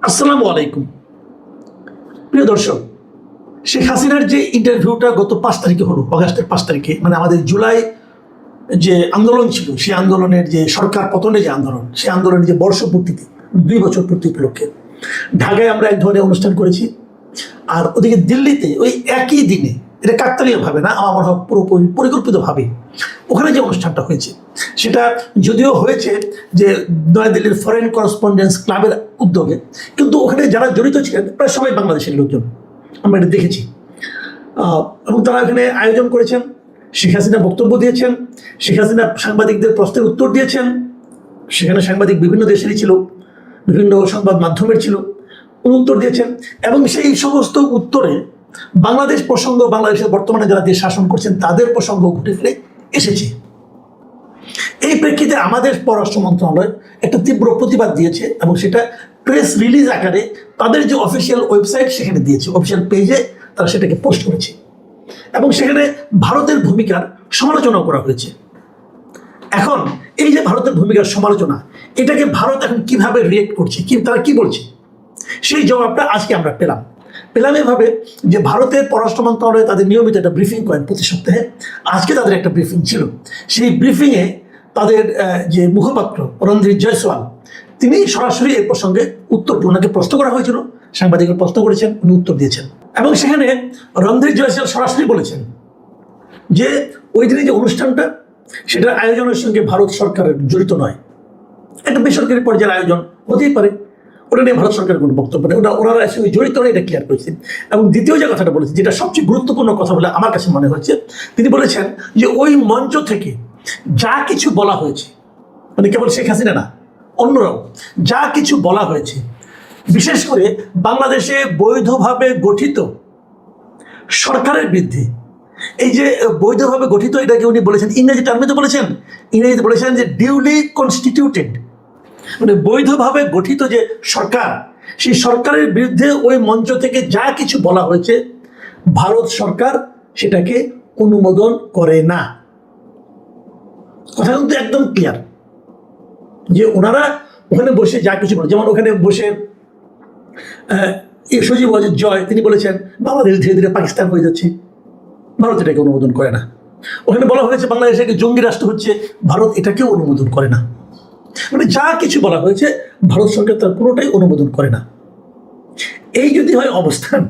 আসসালামু আলাইকুম। প্রিয় দর্শক, শেখ হাসিনার যে ইন্টারভিউটা গত 5 তারিখে হলো, অগাস্টের 5 তারিখে, মানে আমাদের জুলাই যে আন্দোলন ছিল, সেই আন্দোলনের যে সরকার পতনের যে আন্দোলন, সেই আন্দোলনের যে বর্ষপূর্তিতে 2 বছর পূর্তি উপলক্ষে ঢাকায় আমরা এক ধরনের অনুষ্ঠান করেছি। আর ওদিকে দিল্লিতে ওই একই দিনে, এটা কাকতালীয়ভাবে না, আমার মনে হয় পুরোপুরি পরিকল্পিতভাবে ওখানে যে অনুষ্ঠানটা হয়েছে, সেটা যদিও হয়েছে যে নয়াদিল্লির ফরেন করেসপন্ডেন্স ক্লাবের উদ্যোগে, কিন্তু ওখানে যারা জড়িত ছিলেন প্রায় সবাই বাংলাদেশের লোকজন, আমরা এটা দেখেছি। এবং তারা এখানে আয়োজন করেছেন, শেখ হাসিনা বক্তব্য দিয়েছেন, শেখ হাসিনা সাংবাদিকদের প্রশ্নের উত্তর দিয়েছেন। সেখানে সাংবাদিক বিভিন্ন দেশেরই ছিল, বিভিন্ন সংবাদ মাধ্যমের ছিল, উত্তর দিয়েছেন। এবং সেই সমস্ত উত্তরে বাংলাদেশ প্রসঙ্গ, বাংলাদেশের বর্তমানে যারা দেশ শাসন করছেন তাদের প্রসঙ্গ ঘুরে ফিরে এসেছে। এই প্রেক্ষিতে আমাদের পররাষ্ট্র মন্ত্রণালয় একটা তীব্র প্রতিবাদ দিয়েছে এবং সেটা প্রেস রিলিজ আকারে তাদের যে অফিসিয়াল ওয়েবসাইট সেখানে দিয়েছে, অফিসিয়াল পেজে তারা সেটাকে পোস্ট করেছে। এবং সেখানে ভারতের ভূমিকার সমালোচনাও করা হয়েছে। এখন এই যে ভারতের ভূমিকার সমালোচনা, এটাকে ভারত এখন কিভাবে রিয়েক্ট করছে, তারা কি বলছে, সেই জবাবটা আজকে আমরা পেলাম এভাবে যে ভারতের পররাষ্ট্র মন্ত্রণালয় তাদের নিয়মিত একটা ব্রিফিং করেন প্রতি সপ্তাহে। আজকে তাদের একটা ব্রিফিং ছিল। সেই ব্রিফিংয়ে তাদের যে মুখপাত্র রণধীর জয়সওয়াল, তিনি সরাসরি এই প্রসঙ্গে উত্তর, ওনাকে প্রশ্ন করা হয়েছিল, সাংবাদিকরা প্রশ্ন করেছেন, উনি উত্তর দিয়েছেন। এবং সেখানে রণধীর জয়সওয়াল সরাসরি বলেছেন যে ওই দিনে যে অনুষ্ঠানটা, সেটা আয়োজনের সঙ্গে ভারত সরকারের জড়িত নয়, একটা বেসরকারি পর্যায়ের আয়োজন হতেই পারে, ওটা নিয়ে ভারত সরকারের কোনো বক্তব্য নেই, ওনারা আসলে জড়িত নেই, এটা ক্লিয়ার করেছেন। এবং দ্বিতীয় যে কথাটা বলেছেন, যেটা সবচেয়ে গুরুত্বপূর্ণ কথা বলে আমার কাছে মনে হয়েছে, তিনি বলেছেন যে ওই মঞ্চ থেকে যা কিছু বলা হয়েছে, মানে কেবল শেখ হাসিনা না, অন্যরাও যা কিছু বলা হয়েছে, বিশেষ করে বাংলাদেশে বৈধভাবে গঠিত সরকারের বিরুদ্ধে, এই যে বৈধভাবে গঠিত, এটাকে উনি বলেছেন ইংরেজি টার্মে বলেছেন যে ডিউলি কনস্টিটিউটেড, মানে বৈধভাবে গঠিত যে সরকার, সেই সরকারের বিরুদ্ধে ওই মঞ্চ থেকে যা কিছু বলা হয়েছে, ভারত সরকার সেটাকে অনুমোদন করে না। কথা কিন্তু একদম ক্লিয়ার যে ওনারা ওখানে বসে যা কিছু বলে, যেমন ওখানে বসে সজীব ওয়াজেদ জয় তিনি বলেছেন বাংলাদেশ ধীরে ধীরে পাকিস্তান হয়ে যাচ্ছে, ভারত এটাকে অনুমোদন করে না। ওখানে বলা হয়েছে বাংলাদেশ একটি জঙ্গি রাষ্ট্র হচ্ছে, ভারত এটাকেও অনুমোদন করে না। মানে যা কিছু বলা হয়েছে ভারত সরকার তার পুরোটাই অনুমোদন করে না। এই যদি হয় অবস্থান,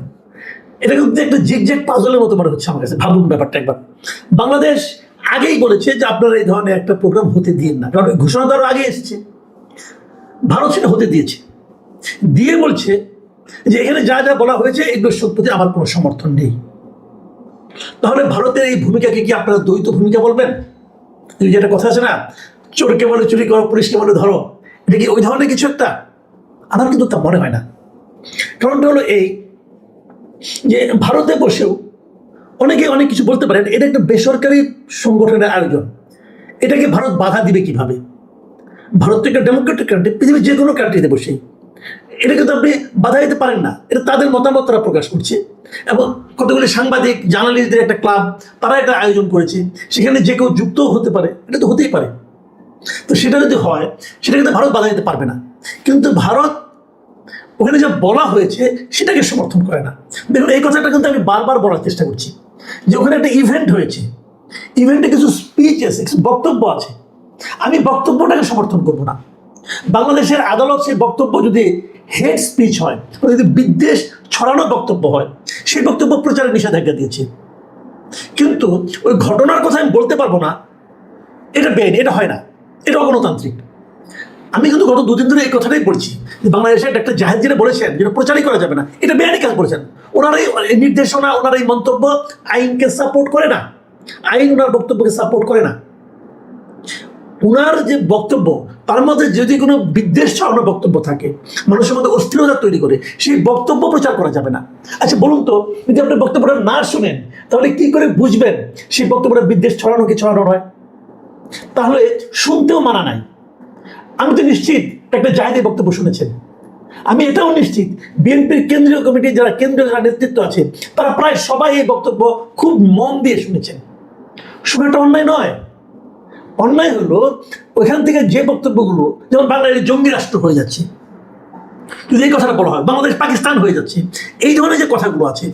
এটা কিন্তু একটা জিগজ্যাগ পাজলের মতো মনে হচ্ছে আমার কাছে। ভাবুন ব্যাপারটা একবার, বাংলাদেশ আগেই বলেছে যে আপনারা এই ধরনের একটা প্রোগ্রাম হতে দিন না, কারণ ঘোষণা তো আরো আগে এসেছে, ভারত সেটা হতে দিয়েছে, দিয়ে বলছে যে এখানে যা যা বলা হয়েছে এগুলোর প্রতি আমার কোনো সমর্থন নেই। তাহলে ভারতের এই ভূমিকাকে কি আপনারা দ্বৈত ভূমিকা বলবেন? যেটা কথা আছে না, চোরকে বলে চুরি করো, পুলিশকে বলে ধরো, এটা কি ওই ধরনের কিছু একটা? আমার কিন্তু তা মনে হয় না। কারণটা হলো এই যে ভারতে বসেও অনেকে অনেক কিছু বলতে পারেন, এটা একটা বেসরকারি সংগঠনের আয়োজন, এটাকে ভারত বাধা দিবে কিভাবে? ভারত তো একটা ডেমোক্রেটিক কান্ট্রি, পৃথিবীর যে কোনো কান্ট্রিতে বসে এটা কিন্তু আপনি বাধা দিতে পারেন না। এটা তাদের মতামত তারা প্রকাশ করছে, এবং কতগুলি সাংবাদিক জার্নালিস্টদের একটা ক্লাব, তারা এটা আয়োজন করেছে, সেখানে যে কেউ যুক্তও হতে পারে, এটা তো হতেই পারে। তো সেটা যদি হয়, সেটা কিন্তু ভারত বাধা দিতে পারবে না। কিন্তু ভারত ওখানে যা বলা হয়েছে সেটাকে সমর্থন করে না। দেখুন, এই কথাটা কিন্তু আমি বারবার বলার চেষ্টা করছি যে ওখানে একটা ইভেন্ট হয়েছে, ইভেন্টে কিছু স্পিচ আছে, কিছু বক্তব্য আছে, আমি বক্তব্যটাকে সমর্থন করব না। বাংলাদেশের আদালত সেই বক্তব্য যদি হেড স্পিচ হয়, যদি বিদ্বেষ ছড়ানো বক্তব্য হয়, সেই বক্তব্য প্রচারের নিষেধাজ্ঞা দিয়েছে। কিন্তু ওই ঘটনার কথা আমি বলতে পারবো না, এটা বেআইনি, এটা হয় না, এটা অগণতান্ত্রিক। আমি কিন্তু গত 2 দিন ধরে এই কথাটাই বলছি যে বাংলাদেশের একটা জাহেদ যেটা বলেছেন, যেটা প্রচারই করা যাবে না, এটা বেআইনি কাজ বলেছেন। ওনার এই নির্দেশনা, ওনার এই মন্তব্য আইনকে সাপোর্ট করে না, আইন ওনার বক্তব্যকে সাপোর্ট করে না। ওনার যে বক্তব্য, তার মধ্যে যদি কোনো বিদ্বেষ ছড়ানো বক্তব্য থাকে, মানুষের মধ্যে অস্থিরতা তৈরি করে, সেই বক্তব্য প্রচার করা যাবে না। আচ্ছা বলুন তো, যদি আপনি বক্তব্যটা না শুনেন, তাহলে কি করে বুঝবেন সেই বক্তব্যটা বিদ্বেষ ছড়ানো কি ছড়ানো নয়? তাহলে শুনতেও মানা নাই। আমি তো নিশ্চিত একটা জাহেদের বক্তব্য শুনেছেন, আমি এটাও নিশ্চিত বিএনপির কেন্দ্রীয় কমিটির যারা নেতৃত্ব আছে, তারা প্রায় সবাই এই বক্তব্য খুব মন দিয়ে শুনেছেন। শোনাটা অন্যায় নয়। অন্যায় হলো ওইখান থেকে যে বক্তব্যগুলো, যেমন বাংলাদেশ জঙ্গি রাষ্ট্র হয়ে যাচ্ছে, যদি এই কথাটা বলা হয় বাংলাদেশ পাকিস্তান হয়ে যাচ্ছে, এই ধরনের যে কথাগুলো আছে,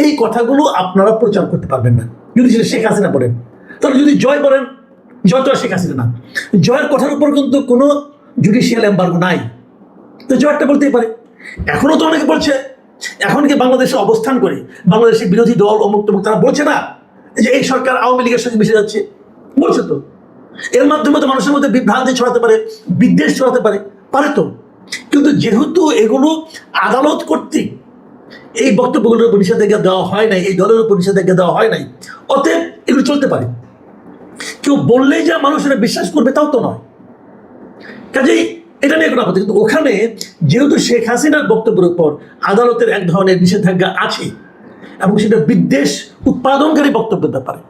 এই কথাগুলো আপনারা প্রচার করতে পারবেন না যদি সেটা শেখ হাসিনা বলেন। তাহলে যদি জয় বলেন, জয় তো আর শেখ হাসিনা না, জয়ের কথার উপর কিন্তু কোনো জুডিশিয়াল এম্বার্গো নাই, তো জয়টা বলতেই পারে। এখনো তো অনেকে বলছে, এখন কি বাংলাদেশে অবস্থান করে বাংলাদেশের বিরোধী দল অমুক তমুক তারা বলছে না যে এই সরকার আওয়ামী লীগের সঙ্গে মিশে যাচ্ছে, বলছে তো। এর মাধ্যমে তো মানুষের মধ্যে বিভ্রান্তি ছড়াতে পারে, বিদ্বেষ ছড়াতে পারে, পারে তো। কিন্তু যেহেতু এগুলো আদালত কর্তৃক এই বক্তব্যগুলোর উপর নিষেধাজ্ঞা দেওয়া হয় নাই, এই দলের উপর নিষেধাজ্ঞা দেওয়া হয় নাই, অতএব এগুলো চলতে পারে। কেউ বললেই যে মানুষেরা বিশ্বাস করবে তাও তো নয়। কাজেই এটা নিয়ে কোনো কথা, কিন্তু ওখানে যেহেতু শেখ হাসিনার বক্তব্যের উপর আদালতের এক ধরনের নিষেধাজ্ঞা আছে এবং সেটা বিদ্বেষ উৎপাদনকারী বক্তব্যের ব্যাপারে,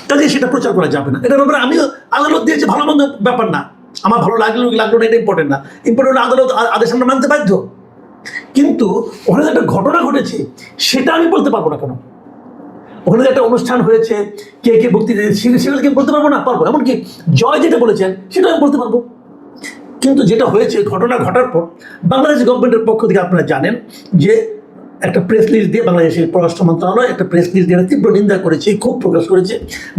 কাজে সেটা প্রচার করা যাবে না। এটার ব্যাপারে আমিও আদালত দিয়েছে ভালো মন্দ ব্যাপার না, আমার ভালো লাগলো লাগলো না, এটা ইম্পর্টেন্ট না। ইম্পর্টেন্ট আদালত আদেশ আমরা মানতে বাধ্য। কিন্তু ওখানে যে একটা ঘটনা ঘটেছে সেটা আমি বলতে পারবো না কেন? ওখানে যে একটা অনুষ্ঠান হয়েছে, কে কে বক্তৃতা সেগুলো কি বলতে পারবো না? পারবো। এমনকি জয় যেটা বলেছেন সেটা আমি বলতে পারবো। কিন্তু যেটা হয়েছে, ঘটনা ঘটার পর বাংলাদেশ গভর্নমেন্টের পক্ষ থেকে আপনারা জানেন যে একটা প্রেস লিস্ট দিয়ে বাংলাদেশের পররাষ্ট্র মন্ত্রণালয় একটা প্রেস লিস্ট দিয়ে তীব্র নিন্দা করেছে, ক্ষোভ প্রকাশ করেছে,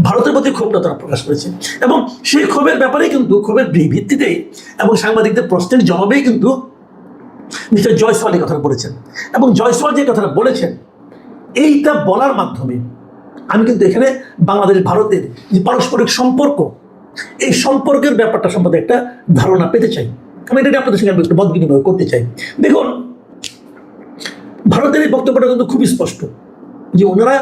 ভারতের প্রতি ক্ষোভটা তারা প্রকাশ করেছে। এবং সেই ক্ষোভের ব্যাপারে কিন্তু ক্ষোভের ভিত্তিতেই এবং সাংবাদিকদের প্রশ্নের জবাবেই কিন্তু মিস্টার জয়সওয়াল এই কথাটা বলেছেন। এবং জয়সওয়াল যে কথাটা বলেছেন, এইটা বলার মাধ্যমে আমি কিন্তু এখানে বাংলাদেশ ভারতের যে পারস্পরিক সম্পর্ক, এই সম্পর্কের ব্যাপারটা সম্বন্ধে একটা ধারণা পেতে চাই। আমি এটা আপনাদের সঙ্গে একটু মত বিনিময় করতে চাই। দেখুন, ভারতের এই বক্তব্যটা কিন্তু খুবই স্পষ্ট যে ওনারা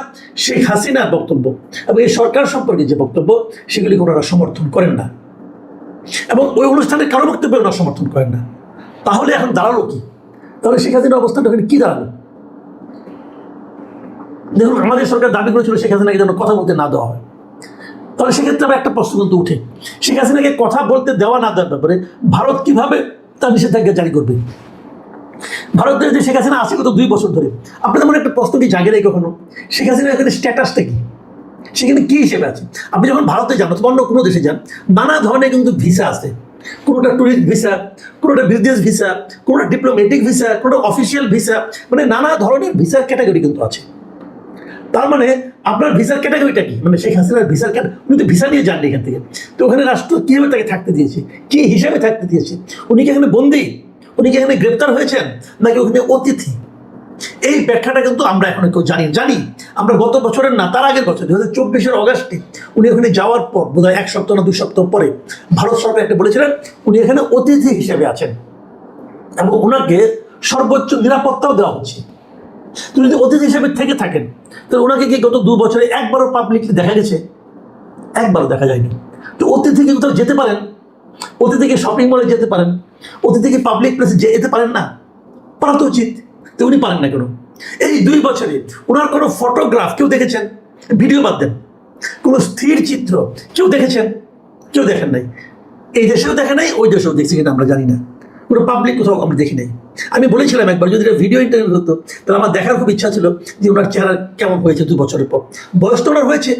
শেখ হাসিনার বক্তব্য এবং এই সরকার সম্পর্কে যে বক্তব্য সেগুলিকে ওনারা সমর্থন করেন না, এবং ওই অনুষ্ঠানে কারো বক্তব্য ওনারা সমর্থন করেন না। তাহলে এখন দাঁড়ালো কি? তাহলে শেখ হাসিনার অবস্থানটা ওখানে কি দাঁড়ালো? দেখুন, আমাদের সরকার দাবি করেছিল শেখ হাসিনাকে যেন কথা বলতে না দেওয়া হয়। তাহলে সেক্ষেত্রে আবার একটা প্রশ্ন কিন্তু উঠে, শেখ হাসিনাকে কথা বলতে দেওয়া না দেওয়ার ব্যাপারে ভারত কিভাবে তার নিষেধাজ্ঞা জারি করবে? ভারতের যে শেখ হাসিনা আছে গত 2 বছর ধরে, আপনাদের মনে একটা প্রশ্ন কি জাগে নেই কখনো? শেখ হাসিনার এখানে স্ট্যাটাসটা কি, সেখানে কি হিসেবে আছে? আপনি যখন ভারতে যান অথবা অন্য কোনো দেশে যান, নানা ধরনের কিন্তু ভিসা আছে। কোনোটা ট্যুরিস্ট ভিসা, কোনোটা বিজনেস ভিসা, কোনোটা ডিপ্লোম্যাটিক ভিসা, কোনোটা অফিসিয়াল ভিসা, মানে নানা ধরনের ভিসার ক্যাটাগরি কিন্তু আছে। তার মানে আপনার ভিসার ক্যাটাগরিটা কি? মানে শেখ হাসিনার ভিসার উনি তো ভিসা নিয়ে যাননি এখান থেকে, তো ওখানে রাষ্ট্র কীভাবে তাকে থাকতে দিয়েছে, কী হিসাবে থাকতে দিয়েছে? উনি কি এখানে বন্দী, উনি কি এখানে গ্রেপ্তার হয়েছেন, নাকি ওখানে অতিথি? এই ব্যাখ্যাটা কিন্তু আমরা এখন কেউ জানি আমরা গত বছরের না, তার আগের বছর 2024 অগাস্টে উনি ওখানে যাওয়ার পর বোধহয় 1 সপ্তাহ না 2 সপ্তাহ পরে ভারত সরকার একটা বলেছিলেন উনি এখানে অতিথি হিসেবে আছেন এবং ওনাকে সর্বোচ্চ নিরাপত্তাও দেওয়া হচ্ছে। তো যদি অতিথি হিসেবে থেকে থাকেন, তাহলে ওনাকে কি গত 2 বছরে একবারও পাবলিকলি দেখা গেছে? একবারও দেখা যায়নি। তো অতিথিকে কোথাও যেতে পারেন, অতিথিকে শপিং মলে যেতে পারেন, অতিথিকে পাবলিক প্লেসে যেতে পারেন না? পারা তো উচিত। তো উনি পারেন না কেন? এই 2 বছরে ওনার কোনো ফটোগ্রাফ কেউ দেখেছেন? ভিডিও বাদ দেন, কোনো স্থির চিত্র কেউ দেখেছেন? কেউ দেখেন নাই। এই দেশেও দেখে নাই, ওই দেশেও দেখছি কিনা আমরা জানি না। কোনো পাবলিক কোথাও আমরা দেখি নাই। আমি বলেছিলাম একবার যদি ভিডিও ইন্টারভিউ হতো তাহলে আমার দেখার খুব ইচ্ছা ছিল যে ওনার চেহারা কেমন হয়েছে 2 বছরের পর। বয়স তো ওনার হয়েছে,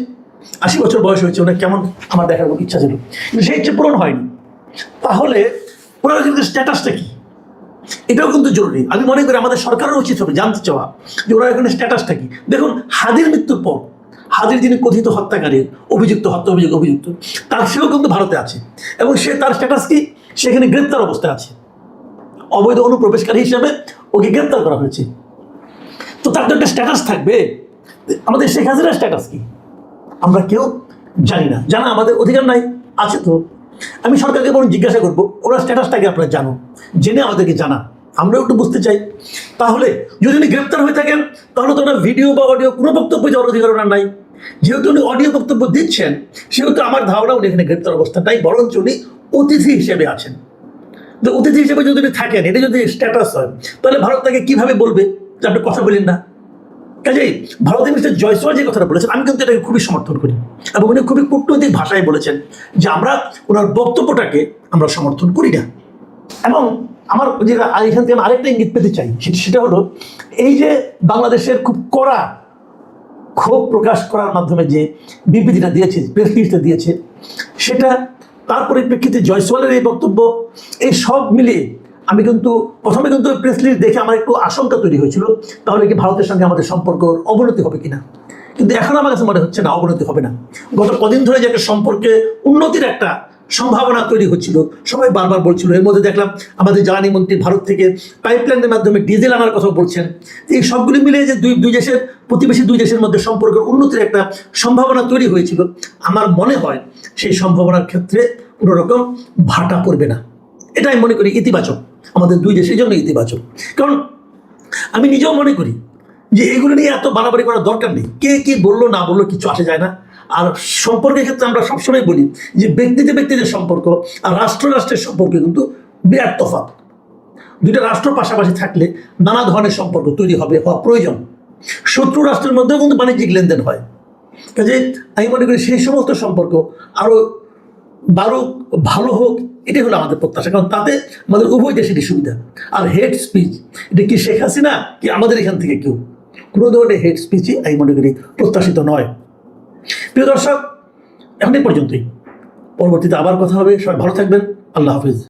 80 বছর বয়স হয়েছে, ওনার কেমন আমার দেখার খুব ইচ্ছা ছিল, কিন্তু সেই ইচ্ছে পূরণ হয়নি। তাহলে ওনার কিন্তু স্ট্যাটাসটা কি, এটাও কিন্তু জরুরি। আমি মনে করি আমাদের সরকারের উচিত হবে জানতে চাওয়া যে ওনার এখানে স্ট্যাটাসটা কি। দেখুন, হাদির মৃত্যুর পর হাদির যিনি কথিত হত্যাকারী অভিযুক্ত, হত্যা অভিযুক্ত, তার সেও কিন্তু ভারতে আছে এবং সে তার স্ট্যাটাস কি, সেখানে গ্রেপ্তার অবস্থায় আছে, অবৈধ অনুপ্রবেশকারী হিসেবে ওকে গ্রেপ্তার করা হয়েছে। তো তার তো একটা স্ট্যাটাস থাকবে। আমাদের শেখ হাসিনার স্ট্যাটাস কি আমরা কেউ জানি না, জানা আমাদের অধিকার নাই। আছে তো, আমি সরকারকে বরং জিজ্ঞাসা করবো ওনার স্ট্যাটাসটাকে আপনারা জানুন, জেনে আমাদেরকে জানান, আমরাও একটু বুঝতে চাই। তাহলে যদি উনি গ্রেপ্তার হয়ে থাকেন তাহলে তো ওনার ভিডিও বা অডিও কোনো বক্তব্য যাওয়ার অধিকার ওনার নাই। যেহেতু উনি অডিও বক্তব্য দিচ্ছেন সেহেতু আমার ধারণা উনি এখানে গ্রেপ্তার অবস্থা নাই, বরঞ্চ উনি অতিথি হিসেবে আছেন। তো অতিথি হিসেবে যদি উনি থাকেন, এটা যদি স্ট্যাটাস হয়, তাহলে ভারত তাকে কীভাবে বলবে যে আপনি কথা বলেন না? কাজেই ভারতের মিস্টার জয়সওয়াল যে কথাটা বলেছেন আমি কিন্তু এটাকে খুবই সমর্থন করি এবং উনি খুবই কূটনৈতিক ভাষায় বলেছেন যে আমরা ওনার বক্তব্যটাকে আমরা সমর্থন করি না। এবং আমার যেটা এখান থেকে আমি আরেকটা ইঙ্গিত পেতে চাই, সেটা হলো এই যে বাংলাদেশের খুব কড়া ক্ষোভ প্রকাশ করার মাধ্যমে যে বিবৃতিটা দিয়েছে, প্রেস লিস্টটা দিয়েছে, সেটা তার পরিপ্রেক্ষিতে জয়সওয়ালের এই বক্তব্য, এই সব মিলিয়ে আমি কিন্তু প্রথমে কিন্তু প্রেস রিলিজ দেখে আমার একটু আশঙ্কা তৈরি হয়েছিল, তাহলে কি ভারতের সঙ্গে আমাদের সম্পর্ক অবনতি হবে কিনা। কিন্তু এখন আমার কাছে মনে হচ্ছে না, অবনতি হবে না। গত কদিন ধরে যে একটা সম্পর্কে উন্নতির একটা সম্ভাবনা তৈরি হচ্ছিল, সবাই বারবার বলছিল। এর মধ্যে দেখলাম আমাদের জ্বালানি মন্ত্রী ভারত থেকে পাইপলাইনের মাধ্যমে ডিজেল আনার কথা বলছেন। এই সবগুলি মিলে যে দুই দেশের প্রতিবেশী দুই দেশের মধ্যে সম্পর্কের উন্নতির একটা সম্ভাবনা তৈরি হয়েছিল, আমার মনে হয় সেই সম্ভাবনার ক্ষেত্রে কোনো রকম ভাটা পড়বে না। এটা আমি মনে করি ইতিবাচক, আমাদের দুই দেশের জন্য ইতিবাচক। কারণ আমি নিজেও মনে করি যে এগুলো নিয়ে এত বাড়াবাড়ি করার দরকার নেই। কে কি বললো না বললো কিছু আসে যায় না। আর সম্পর্কের ক্ষেত্রে আমরা সবসময় বলি যে ব্যক্তিতে ব্যক্তিদের সম্পর্ক আর রাষ্ট্র রাষ্ট্রের সম্পর্ক কিন্তু বিরাট তফাৎ। দুইটা রাষ্ট্র পাশাপাশি থাকলে নানা ধরনের সম্পর্ক তৈরি হওয়া প্রয়োজন। শত্রু রাষ্ট্রের মধ্যেও কিন্তু বাণিজ্যিক লেনদেন হয়। কাজে আমি মনে করি সেই সমস্ত সম্পর্ক আরও বারো ভালো হোক, এটাই হলো আমাদের প্রত্যাশা। কারণ তাতে আমাদের উভয় দেশেরই সুবিধা। আর হেড স্পিচ, এটা কি শেখ হাসিনা কি আমাদের এখান থেকে কেউ, কোনো ধরনের হেড স্পিচই আমি মনে করি প্রত্যাশিত নয়। প্রিয় দর্শক, এখন এই পর্যন্তই। পরবর্তীতে আবার কথা হবে। সবাই ভালো থাকবেন। আল্লাহ হাফিজ।